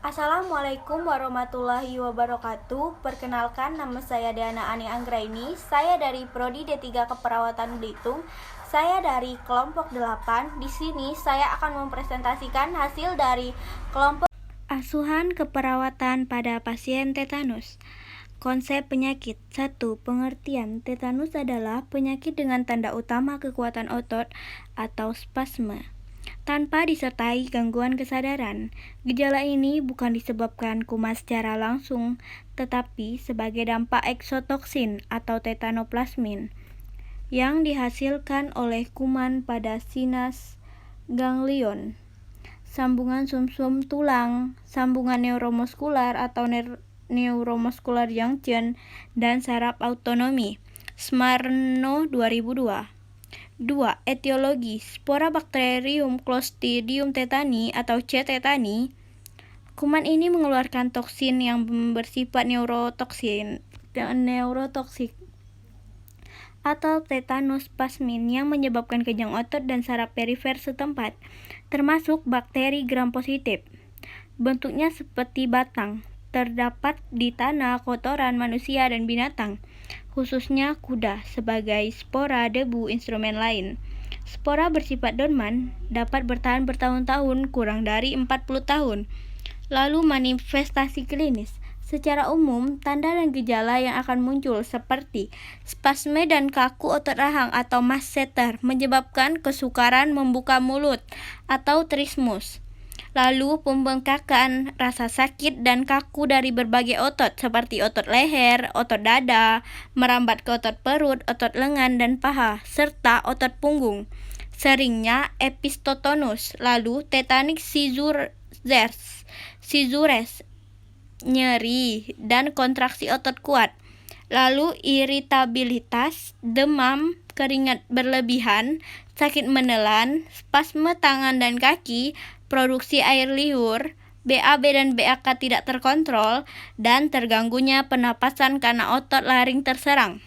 Assalamualaikum warahmatullahi wabarakatuh. Perkenalkan, nama saya Diana Ani Anggraini. Saya dari Prodi D3 Keperawatan Belitung. Saya dari kelompok 8. Di sini saya akan mempresentasikan hasil dari kelompok asuhan keperawatan pada pasien tetanus. Konsep penyakit. 1. Pengertian. Tetanus adalah penyakit dengan tanda utama kekuatan otot atau spasme tanpa disertai gangguan kesadaran. Gejala ini bukan disebabkan kuman secara langsung, tetapi sebagai dampak eksotoksin atau tetanoplasmin yang dihasilkan oleh kuman pada sinas ganglion, sambungan sumsum tulang, sambungan neuromuskular atau neuromuscular junction, dan saraf autonomi. Smarno 2002. 2. Etiologi. Spora Bacterium Clostridium tetani atau C. tetani. Kuman ini mengeluarkan toksin yang bersifat neurotoksik atau tetanospasmin yang menyebabkan kejang otot dan saraf perifer setempat, termasuk bakteri gram positif. Bentuknya seperti batang, terdapat di tanah, kotoran manusia dan binatang, khususnya kuda, sebagai spora debu instrumen lain. Spora bersifat dorman, dapat bertahan bertahun-tahun, kurang dari 40 tahun. Lalu manifestasi klinis. Secara umum, tanda dan gejala yang akan muncul seperti spasme dan kaku otot rahang atau masseter, menyebabkan kesukaran membuka mulut atau trismus. Lalu pembengkakan, rasa sakit dan kaku dari berbagai otot seperti otot leher, otot dada, merambat ke otot perut, otot lengan dan paha, serta otot punggung. Seringnya epistotonus, lalu tetanic seizures, nyeri dan kontraksi otot kuat. Lalu iritabilitas, demam, keringat berlebihan, sakit menelan, spasme tangan dan kaki, produksi air liur, BAB dan BAK tidak terkontrol, dan terganggunya pernapasan karena otot laring terserang.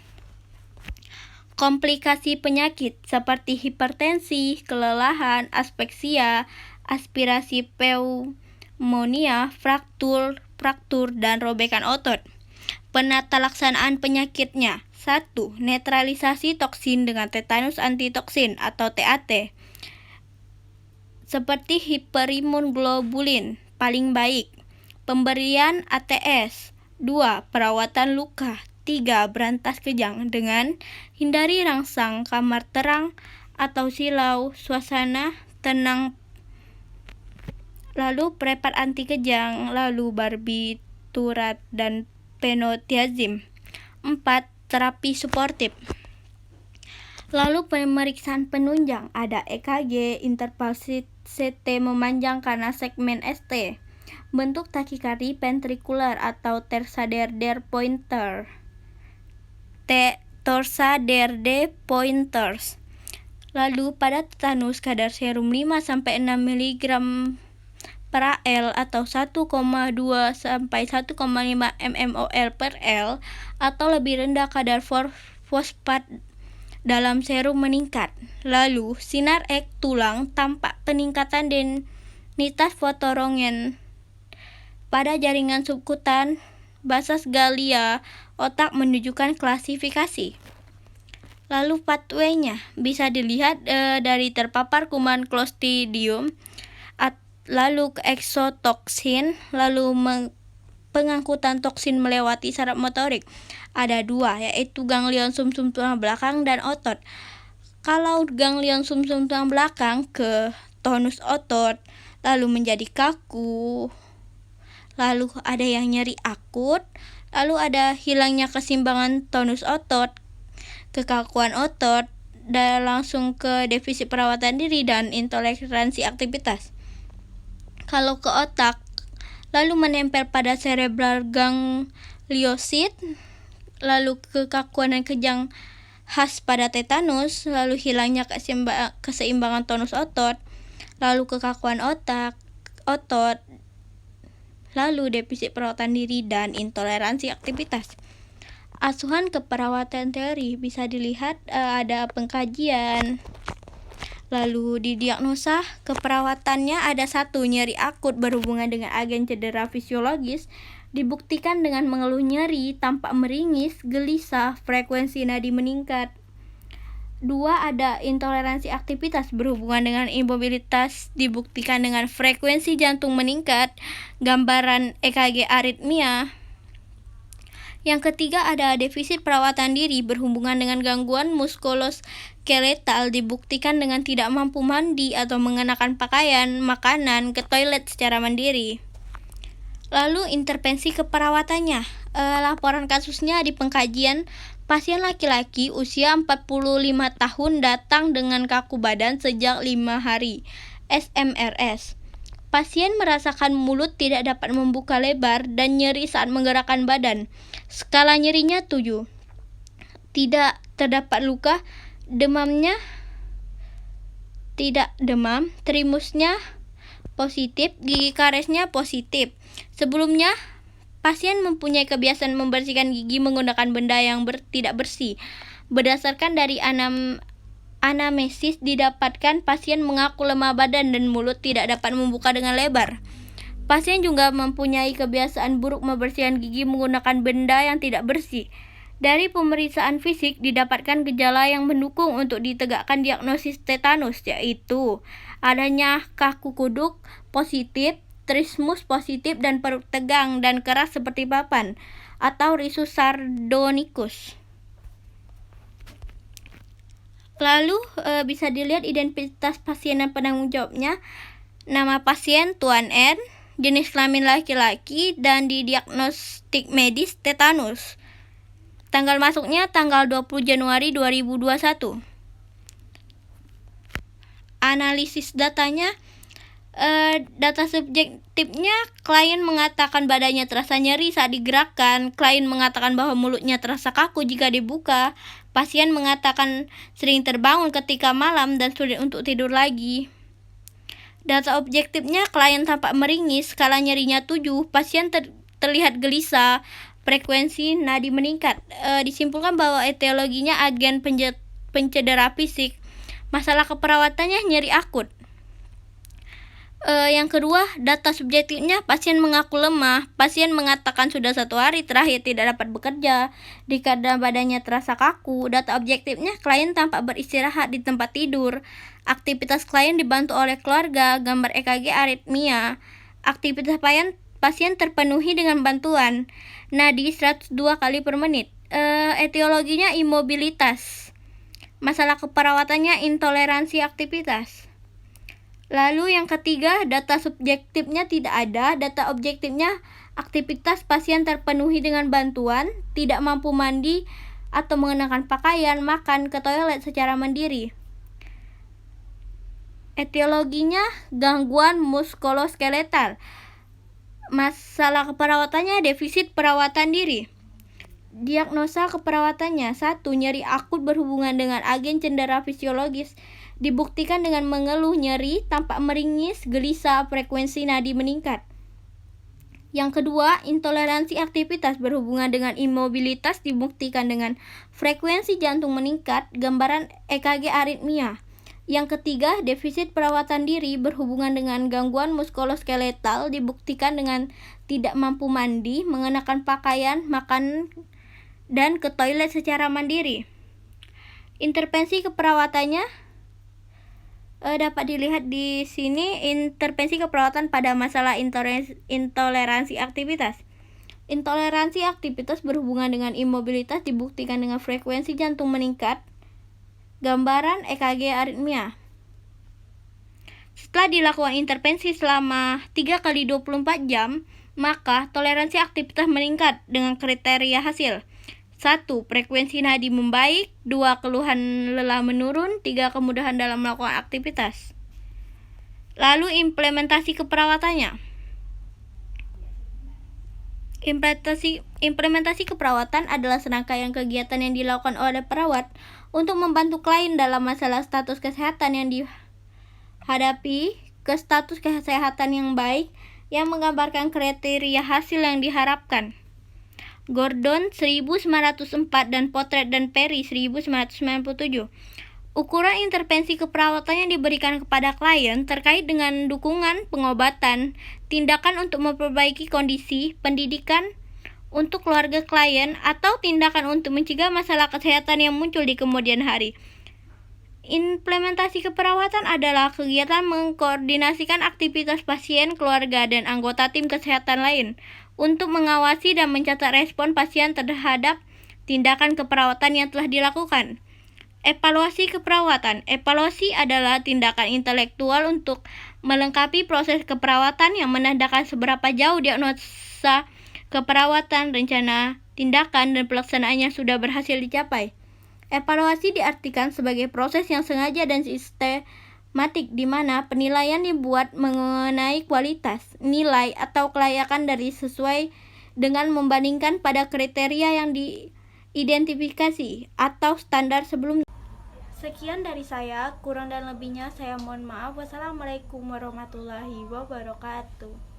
Komplikasi penyakit seperti hipertensi, kelelahan, aspeksia, aspirasi pneumonia, fraktur, dan robekan otot. Penata laksanaan penyakitnya. 1. Netralisasi toksin dengan tetanus antitoksin atau TAT. Seperti hiperimunglobulin, paling baik. Pemberian ATS. 2. Perawatan luka. 3. Berantas kejang dengan hindari rangsang, kamar terang atau silau, suasana tenang. Lalu prepar anti kejang, lalu barbiturat dan fenotiazim. 4. Terapi suportif. Lalu pemeriksaan penunjang, ada EKG, interval CT memanjang karena segmen ST, bentuk takikardi ventrikular atau torsader pointers. Lalu pada tetanus kadar serum 5-6 mg per L atau 1,2 sampai 1,5 mmol per L atau lebih rendah kadar fosfat dalam serum meningkat. Lalu sinar X tulang tampak peningkatan densitas fotorongen pada jaringan subkutan basas glia otak menunjukkan klasifikasi. Lalu pathway-nya bisa dilihat dari terpapar kuman Clostridium, lalu ke eksotoksin, lalu pengangkutan toksin melewati saraf motorik. Ada 2, yaitu ganglion sumsum tulang belakang dan otot. Kalau ganglion sumsum tulang belakang ke tonus otot, lalu menjadi kaku, lalu ada yang nyeri akut, lalu ada hilangnya keseimbangan tonus otot, kekakuan otot, dan langsung ke defisit perawatan diri dan intoleransi aktivitas. Kalau ke otak, lalu menempel pada cerebral gangliosit, lalu kekakuan dan kejang khas pada tetanus, lalu hilangnya keseimbangan tonus otot, lalu kekakuan otot, lalu defisit perawatan diri dan intoleransi aktivitas. Asuhan keperawatan teori bisa dilihat ada pengkajian, Lalu di diagnosa keperawatannya ada 1, nyeri akut berhubungan dengan agen cedera fisiologis, dibuktikan dengan mengeluh nyeri, tampak meringis, gelisah, frekuensi nadi meningkat. 2, ada intoleransi aktivitas berhubungan dengan imobilitas, dibuktikan dengan frekuensi jantung meningkat, gambaran EKG aritmia. Yang ketiga ada defisit perawatan diri berhubungan dengan gangguan muskuloskeletal, dibuktikan dengan tidak mampu mandi atau mengenakan pakaian, makanan, ke toilet secara mandiri. Lalu intervensi keperawatannya. Laporan kasusnya di pengkajian, pasien laki-laki usia 45 tahun datang dengan kaku badan sejak 5 hari, SMRS. Pasien merasakan mulut tidak dapat membuka lebar dan nyeri saat menggerakkan badan. Skala nyerinya 7. Tidak terdapat luka, demamnya tidak demam, trimusnya positif, gigi karesnya positif. Sebelumnya, pasien mempunyai kebiasaan membersihkan gigi menggunakan benda yang tidak bersih. Berdasarkan dari anamnesis didapatkan pasien mengaku lemah badan dan mulut tidak dapat membuka dengan lebar. Pasien juga mempunyai kebiasaan buruk membersihkan gigi menggunakan benda yang tidak bersih. Dari pemeriksaan fisik didapatkan gejala yang mendukung untuk ditegakkan diagnosis tetanus, yaitu adanya kaku kuduk positif, trismus positif, dan perut tegang dan keras seperti papan, atau risus sardonicus. Lalu bisa dilihat identitas pasien dan penanggung jawabnya. Nama pasien Tuan N, jenis kelamin laki-laki, dan di diagnostik medis tetanus. Tanggal masuknya tanggal 20 Januari 2021. Analisis datanya, data subjektifnya, klien mengatakan badannya terasa nyeri saat digerakkan, klien mengatakan bahwa mulutnya terasa kaku jika dibuka, pasien mengatakan sering terbangun ketika malam dan sulit untuk tidur lagi. Data objektifnya, klien tampak meringis, skala nyerinya 7, pasien terlihat gelisah, frekuensi nadi meningkat. Disimpulkan bahwa etiologinya agen pencedera fisik. Masalah keperawatannya nyeri akut. Yang kedua, data subjektifnya, pasien mengaku lemah, pasien mengatakan sudah 1 hari terakhir tidak dapat bekerja, dikarenakan badannya terasa kaku. Data objektifnya, klien tampak beristirahat di tempat tidur, aktivitas klien dibantu oleh keluarga, gambar EKG aritmia, aktivitas pasien terpenuhi dengan bantuan, nadi 102 kali per menit. Etiologinya imobilitas, masalah keperawatannya intoleransi aktivitas. Lalu yang ketiga, data subjektifnya tidak ada, data objektifnya aktivitas pasien terpenuhi dengan bantuan, tidak mampu mandi atau mengenakan pakaian, makan, ke toilet secara mandiri. Etiologinya gangguan muskuloskeletal. Masalah keperawatannya defisit perawatan diri. Diagnosa keperawatannya, 1, nyeri akut berhubungan dengan agen cedera fisiologis, dibuktikan dengan mengeluh nyeri, tampak meringis, gelisah, frekuensi nadi meningkat. Yang kedua, intoleransi aktivitas berhubungan dengan imobilitas, dibuktikan dengan frekuensi jantung meningkat, gambaran EKG aritmia. Yang ketiga, defisit perawatan diri berhubungan dengan gangguan muskuloskeletal, dibuktikan dengan tidak mampu mandi, mengenakan pakaian, makan, dan ke toilet secara mandiri. Intervensi keperawatannya dapat dilihat di sini, intervensi keperawatan pada masalah intoleransi aktivitas. Intoleransi aktivitas berhubungan dengan imobilitas, dibuktikan dengan frekuensi jantung meningkat, gambaran EKG aritmia. Setelah dilakukan intervensi selama 3 kali 24 jam, maka toleransi aktivitas meningkat dengan kriteria hasil. 1. Frekuensi nadi membaik. 2. Keluhan lelah menurun. 3. Kemudahan dalam melakukan aktivitas. Lalu implementasi keperawatannya. Implementasi keperawatan adalah serangkaian kegiatan yang dilakukan oleh perawat untuk membantu klien dalam masalah status kesehatan yang dihadapi ke status kesehatan yang baik yang menggambarkan kriteria hasil yang diharapkan. Gordon 1904 dan Potret dan Perry 1997. Ukuran intervensi keperawatan yang diberikan kepada klien terkait dengan dukungan pengobatan, tindakan untuk memperbaiki kondisi, pendidikan untuk keluarga klien, atau tindakan untuk mencegah masalah kesehatan yang muncul di kemudian hari. Implementasi keperawatan adalah kegiatan mengkoordinasikan aktivitas pasien, keluarga, dan anggota tim kesehatan lain untuk mengawasi dan mencatat respon pasien terhadap tindakan keperawatan yang telah dilakukan. Evaluasi keperawatan. Evaluasi adalah tindakan intelektual untuk melengkapi proses keperawatan yang menandakan seberapa jauh diagnosa keperawatan, rencana, tindakan, dan pelaksanaannya sudah berhasil dicapai. Evaluasi diartikan sebagai proses yang sengaja dan sistematik di mana penilaian dibuat mengenai kualitas, nilai, atau kelayakan dari sesuai dengan membandingkan pada kriteria yang diidentifikasi atau standar sebelumnya. Sekian dari saya, kurang dan lebihnya saya mohon maaf. Wassalamualaikum warahmatullahi wabarakatuh.